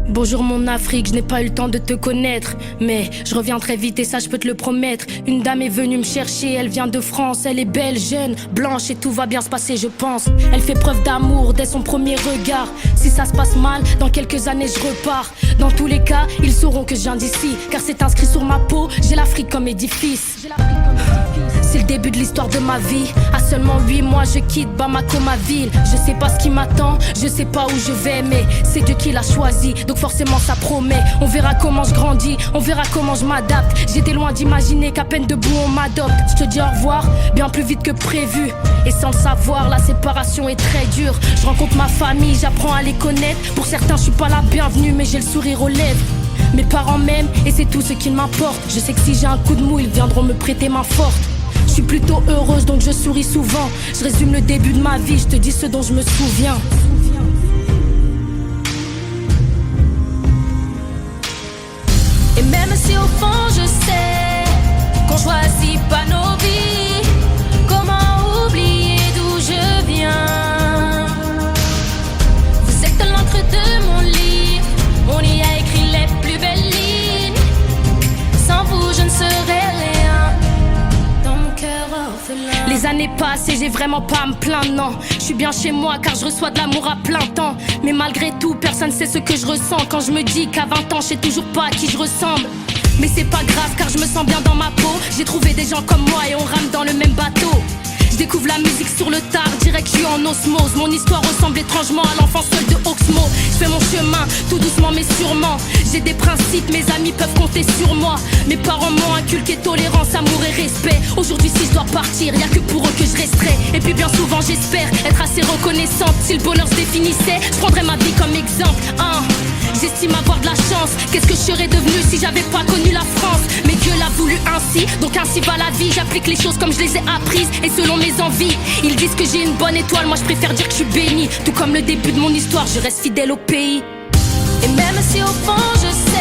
Bonjour mon Afrique, je n'ai pas eu le temps de te connaître, mais je reviens très vite et ça je peux te le promettre. Une dame est venue me chercher, elle vient de France, elle est belle, jeune, blanche et tout va bien se passer je pense. Elle fait preuve d'amour dès son premier regard. Si ça se passe mal, dans quelques années je repars. Dans tous les cas, ils sauront que je viens d'ici, car c'est inscrit sur ma peau, j'ai l'Afrique comme édifice. C'est le début de l'histoire de ma vie. À seulement 8 mois je quitte Bamako ma ville. Je sais pas ce qui m'attend, je sais pas où je vais, mais c'est Dieu qui l'a choisi, donc forcément ça promet. On verra comment je grandis, on verra comment je m'adapte. J'étais loin d'imaginer qu'à peine debout on m'adopte. Je te dis au revoir, bien plus vite que prévu. Et sans le savoir, la séparation est très dure. Je rencontre ma famille, j'apprends à les connaître. Pour certains je suis pas la bienvenue, mais j'ai le sourire aux lèvres. Mes parents m'aiment et c'est tout ce qui m'importe. Je sais que si j'ai un coup de mou, ils viendront me prêter main forte. Je suis plutôt heureuse donc je souris souvent. Je résume le début de ma vie, je te dis ce dont je me souviens. Et même si au fond je sais qu'on choisit pas nos vies, comment oublier d'où je viens? Vous êtes l'encre de mon livre, on y a écrit les plus belles lignes. Sans vous je ne serais rien, dans mon cœur orphelin. Les années passent et j'ai vraiment pas à me plaindre, non. Je suis bien chez moi car je reçois de l'amour à plein temps. Mais malgré tout, personne sait ce que je ressens quand je me dis qu'à 20 ans, je sais toujours pas à qui je ressemble. Mais c'est pas grave car je me sens bien dans ma peau. J'ai trouvé des gens comme moi et on rame dans le même bateau. Je découvre la musique sur le tard, direct je suis en osmose. Mon histoire ressemble étrangement à l'enfant seul de Oxmo. Je fais mon chemin, tout doucement mais sûrement. J'ai des principes, mes amis peuvent compter sur moi. Mes parents m'ont inculqué tolérance, amour et respect. Aujourd'hui si je dois partir, y'a que pour eux que je resterai. Et puis bien souvent j'espère être assez reconnaissante. Si le bonheur se définissait, je prendrais ma vie comme exemple, hein. J'estime avoir de la chance. Qu'est-ce que je serais devenue si j'avais pas connu la France? Mais Dieu l'a voulu ainsi, donc ainsi va la vie. J'applique les choses comme je les ai apprises et selon mes envies. Ils disent que j'ai une bonne étoile, moi je préfère dire que je suis bénie. Tout comme le début de mon histoire, je reste fidèle au pays. Et même si au fond je sais